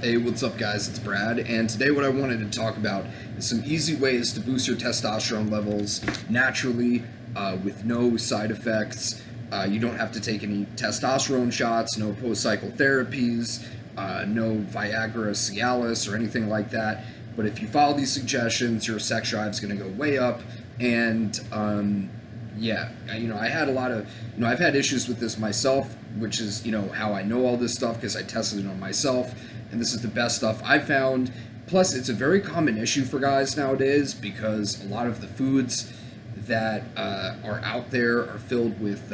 Hey, what's up, guys? It's Brad, and today what I wanted to talk about is some easy ways to boost your testosterone levels naturally with no side effects. You don't have to take any testosterone shots, no post-cycle therapies, no Viagra, Cialis, or anything like that. But if you follow these suggestions, your sex drive is going to go way up, and I had a lot of, I've had issues with this myself, which is, how I know all this stuff because I tested it on myself, and this is the best stuff I found. Plus, it's a very common issue for guys nowadays because a lot of the foods that are out there are filled with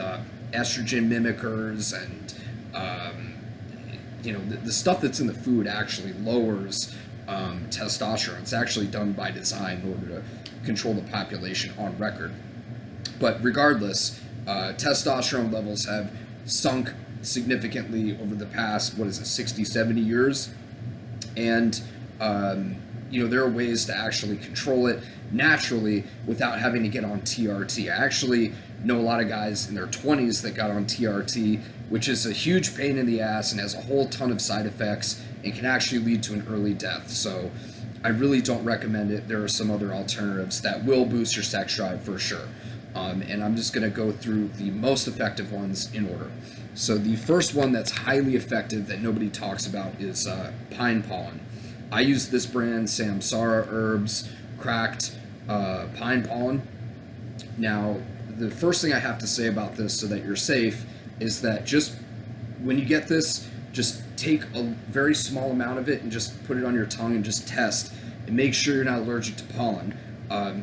estrogen mimickers, and the stuff that's in the food actually lowers testosterone. It's actually done by design in order to control the population on record. But regardless, testosterone levels have sunk significantly over the past, 60, 70 years. And, there are ways to actually control it naturally without having to get on TRT. I actually know a lot of guys in their 20s that got on TRT, which is a huge pain in the ass and has a whole ton of side effects and can actually lead to an early death. So I really don't recommend it. There are some other alternatives that will boost your sex drive for sure. And I'm just going to go through the most effective ones in order. So the first one that's highly effective that nobody talks about is pine pollen. I use this brand, Samsara Herbs Cracked Pine Pollen. Now, the first thing I have to say about this so that you're safe is that just when you get this, just take a very small amount of it and just put it on your tongue and just test and make sure you're not allergic to pollen.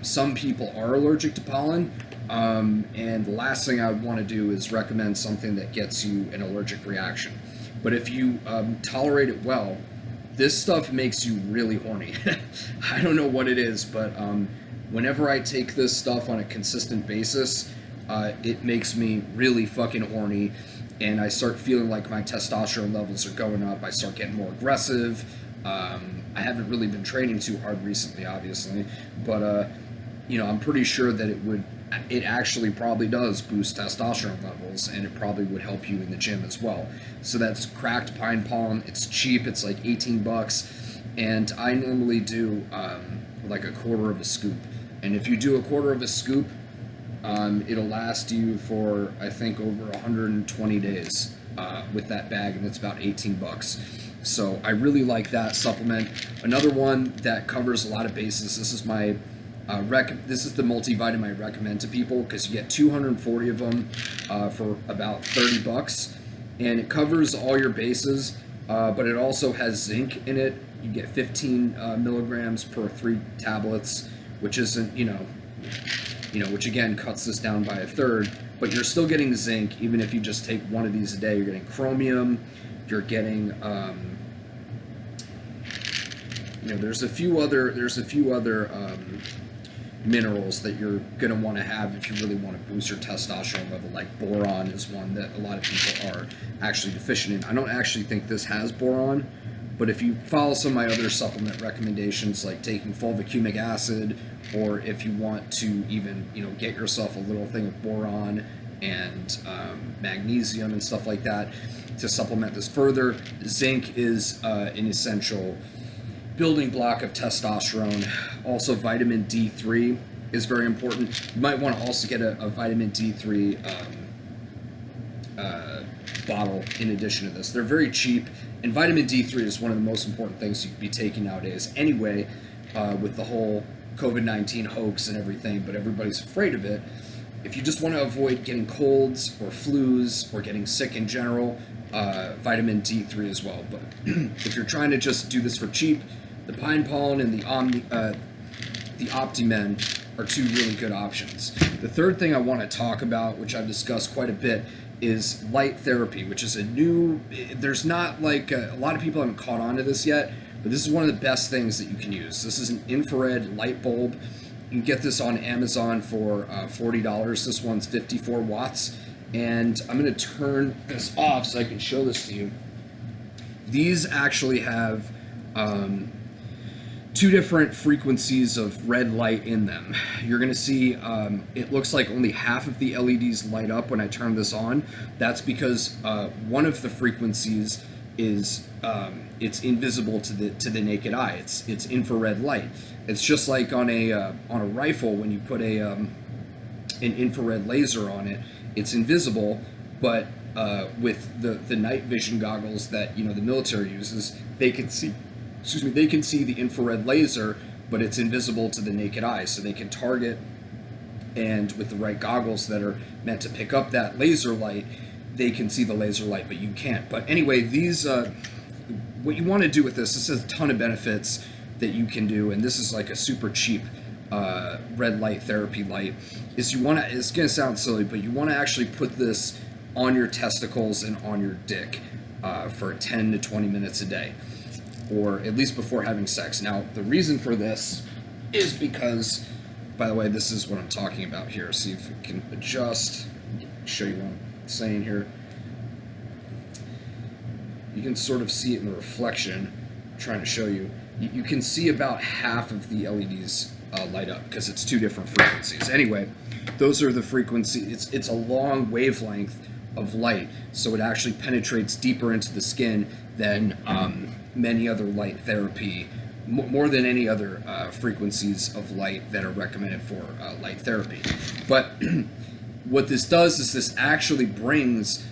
Some people are allergic to pollen, and the last thing I would want to do is recommend something that gets you an allergic reaction. But if you tolerate it well, this stuff makes you really horny. I don't know what it is, but whenever I take this stuff on a consistent basis, it makes me really fucking horny, and I start feeling like my testosterone levels are going up. I start getting more aggressive. I haven't really been training too hard recently, obviously, but I'm pretty sure that it actually probably does boost testosterone levels, and it probably would help you in the gym as well. So that's Cracked Pine Pollen. It's cheap. It's like $18, and I normally do like a quarter of a scoop. And if you do a quarter of a scoop, it'll last you for, I think, over 120 days with that bag, and it's about $18. So I really like that supplement. Another one that covers a lot of bases. This is my this is the multivitamin I recommend to people because you get 240 of them for about $30, and it covers all your bases, but it also has zinc in it. You get 15 milligrams per 3 tablets, which isn't, which again cuts this down by a third, but you're still getting zinc even if you just take one of these a day. You're getting chromium, you're getting, there's a few other minerals that you're going to want to have if you really want to boost your testosterone level. Like boron is one that a lot of people are actually deficient in. I don't actually think this has boron, but if you follow some of my other supplement recommendations, like taking fulvicumic acid, or if you want to even get yourself a little thing of boron and magnesium and stuff like that to supplement this further, zinc is an essential building block of testosterone. Also, vitamin D3 is very important. You might want to also get a vitamin D3 bottle in addition to this. They're very cheap, and vitamin D3 is one of the most important things you could be taking nowadays anyway, with the whole COVID-19 hoax and everything, but everybody's afraid of it. If you just want to avoid getting colds or flus or getting sick in general, vitamin D3 as well. But if you're trying to just do this for cheap, the pine pollen and the Optimen are two really good options. The third thing I want to talk about, which I've discussed quite a bit, is light therapy, which is there's not like, a lot of people haven't caught on to this yet, but this is one of the best things that you can use. This is an infrared light bulb. You can get this on Amazon for $40. This one's 54 watts. And I'm going to turn this off so I can show this to you. These actually have two different frequencies of red light in them. You're going to see it looks like only half of the LEDs light up when I turn this on. That's because one of the frequencies is it's invisible to the naked eye. It's infrared light. It's just like on a rifle when you put an infrared laser on it. It's invisible, but with the night vision goggles that the military uses, they can see. Excuse me. They can see the infrared laser, but it's invisible to the naked eye, so they can target. And with the right goggles that are meant to pick up that laser light, they can see the laser light, but you can't. But anyway, these what you want to do with this has a ton of benefits that you can do, and this is like a super cheap red light therapy light. Is you want to, it's going to sound silly, but you want to actually put this on your testicles and on your dick for 10 to 20 minutes a day, or at least before having sex. Now, the reason for this is because, by the way, this is what I'm talking about here. See if we can adjust, show you what I'm saying here. You can sort of see it in the reflection. I'm trying to show you. You can see about half of the LEDs light up because it's two different frequencies. Anyway, those are the frequencies. It's a long wavelength of light, so it actually penetrates deeper into the skin than many other light therapy, more than any other frequencies of light that are recommended for light therapy. But what this does is this actually brings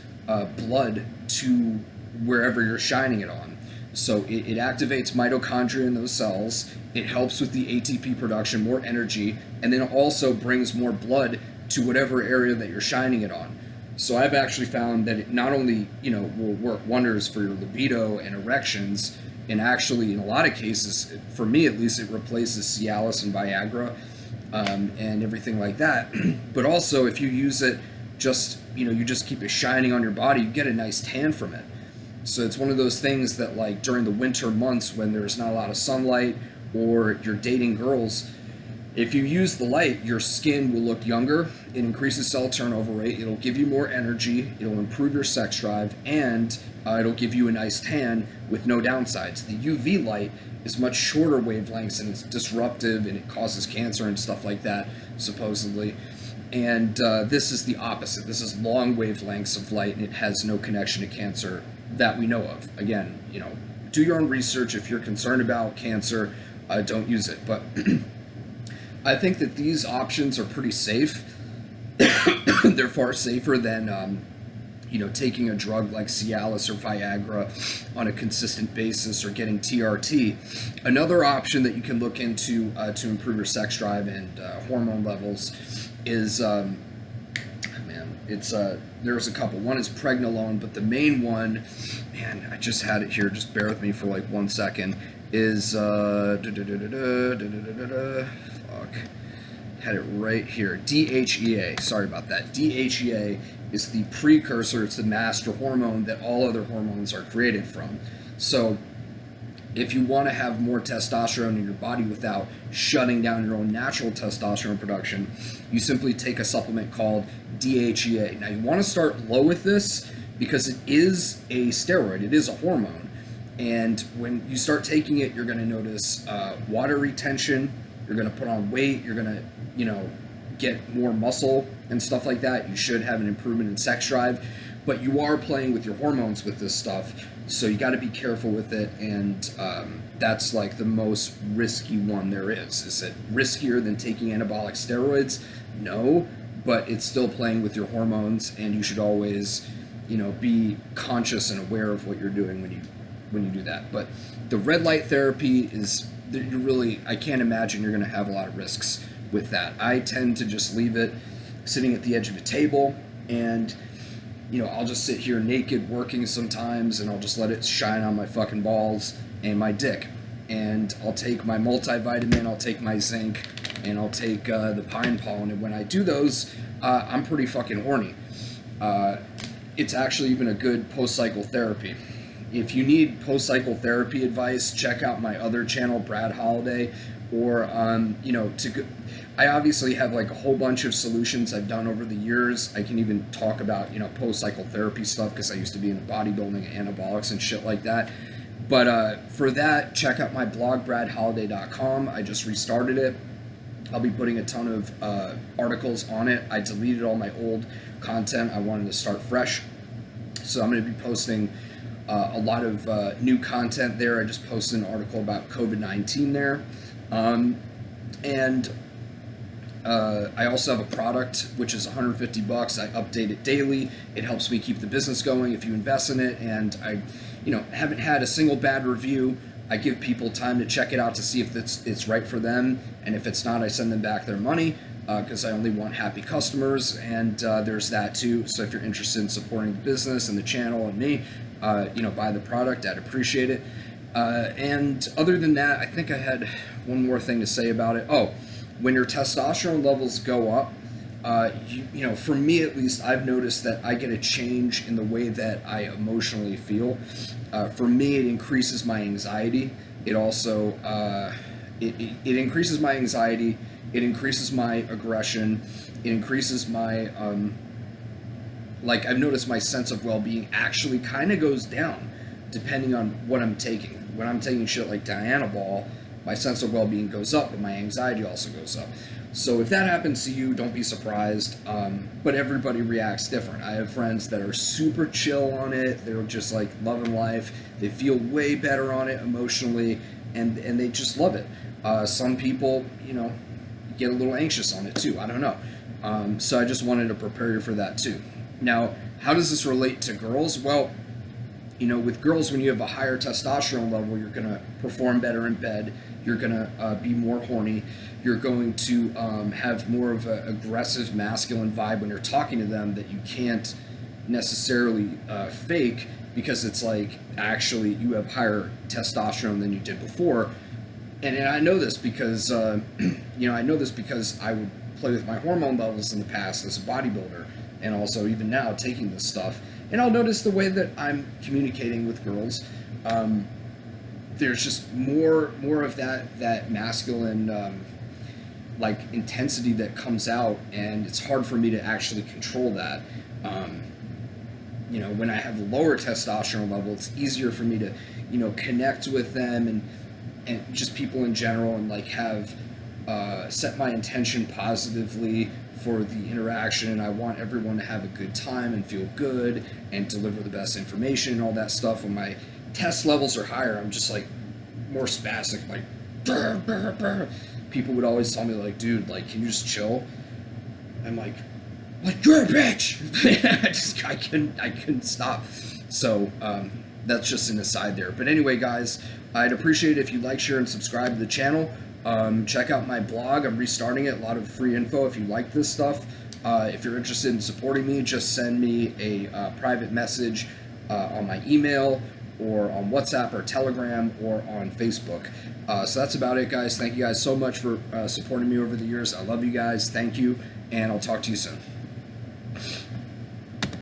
blood to wherever you're shining it on. So it activates mitochondria in those cells, it helps with the ATP production, more energy, and then it also brings more blood to whatever area that you're shining it on. So I've actually found that it not only will work wonders for your libido and erections, and actually in a lot of cases, for me at least, it replaces Cialis and Viagra and everything like that. But also if you use it you just keep it shining on your body, you get a nice tan from it. So it's one of those things that, like, during the winter months when there's not a lot of sunlight or you're dating girls, if you use the light, your skin will look younger, it increases cell turnover rate, it'll give you more energy, it'll improve your sex drive, and it'll give you a nice tan with no downsides. The UV light is much shorter wavelengths and it's disruptive and it causes cancer and stuff like that, supposedly. And this is the opposite. This is long wavelengths of light and it has no connection to cancer that we know of. Again, do your own research. If you're concerned about cancer, don't use it. But I think that these options are pretty safe. They're far safer than taking a drug like Cialis or Viagra on a consistent basis or getting TRT. Another option that you can look into to improve your sex drive and hormone levels is there's a couple. One is pregnenolone, but the main one, man, I just had it here, just bear with me for like 1 second, is had it right here, DHEA. Sorry about that. DHEA is the precursor, it's the master hormone that all other hormones are created from. So if you want to have more testosterone in your body without shutting down your own natural testosterone production, you simply take a supplement called DHEA. Now you want to start low with this because it is a steroid, it is a hormone. And when you start taking it, you're going to notice water retention, you're going to put on weight, you're going to, get more muscle and stuff like that. You should have an improvement in sex drive, but you are playing with your hormones with this stuff, so you got to be careful with it. And that's like the most risky one there is. Is it riskier than taking anabolic steroids? No, but it's still playing with your hormones, and you should always, be conscious and aware of what you're doing when you do that. But the red light therapy is, I can't imagine you're going to have a lot of risks with that. I tend to just leave it sitting at the edge of a table, and I'll just sit here naked working sometimes, and I'll just let it shine on my fucking balls and my dick. And I'll take my multivitamin, I'll take my zinc, and I'll take the pine pollen. And when I do those, I'm pretty fucking horny. It's actually even a good post-cycle therapy. If you need post-cycle therapy advice, check out my other channel, Brad Holiday, or I obviously have like a whole bunch of solutions I've done over the years. I can even talk about post-cycle therapy stuff because I used to be in bodybuilding, anabolics and shit like that. But for that, check out my blog, bradholiday.com. I just restarted it. I'll be putting a ton of articles on it. I deleted all my old content. I wanted to start fresh. So I'm going to be posting a lot of new content there. I just posted an article about COVID-19 there. And I also have a product which is $150. I update it daily. It helps me keep the business going if you invest in it. And I, haven't had a single bad review. I give people time to check it out to see if it's right for them. And if it's not, I send them back their money because I only want happy customers. And there's that too. So if you're interested in supporting the business and the channel and me, buy the product. I'd appreciate it. And other than that, I think I had one more thing to say about it. Oh, when your testosterone levels go up, for me at least, I've noticed that I get a change in the way that I emotionally feel. For me, it increases my anxiety. It also it increases my anxiety. It increases my aggression. It increases my I've noticed my sense of well-being actually kind of goes down depending on what I'm taking. When I'm taking shit like Dianabol, my sense of well-being goes up, but my anxiety also goes up. So if that happens to you, don't be surprised. But everybody reacts different. I have friends that are super chill on it. They're just like loving life. They feel way better on it emotionally, and they just love it. Some people, get a little anxious on it too. I don't know. So I just wanted to prepare you for that too. Now, how does this relate to girls? Well, with girls, when you have a higher testosterone level, you're going to perform better in bed. You're going to be more horny. You're going to have more of an aggressive masculine vibe when you're talking to them that you can't necessarily fake, because it's like actually you have higher testosterone than you did before. And I know this because, I would play with my hormone levels in the past as a bodybuilder, and also even now taking this stuff. And I'll notice the way that I'm communicating with girls. There's just more of that masculine intensity that comes out, and it's hard for me to actually control that. When I have a lower testosterone level, it's easier for me to connect with them and just people in general, and have set my intention positively for the interaction. And I want everyone to have a good time and feel good and deliver the best information and all that stuff. When my test levels are higher, I'm just more spastic, brr, brr, brr. People would always tell me dude, can you just chill? I'm like you're a bitch. I couldn't stop. So that's just an aside there. But anyway, guys, I'd appreciate it if you like, share, and subscribe to the channel. Check out my blog. I'm restarting it. A lot of free info if you like this stuff. If you're interested in supporting me, just send me a private message on my email, or on WhatsApp or Telegram, or on Facebook. So that's about it, guys. Thank you guys so much for supporting me over the years. I love you guys. Thank you, and I'll talk to you soon.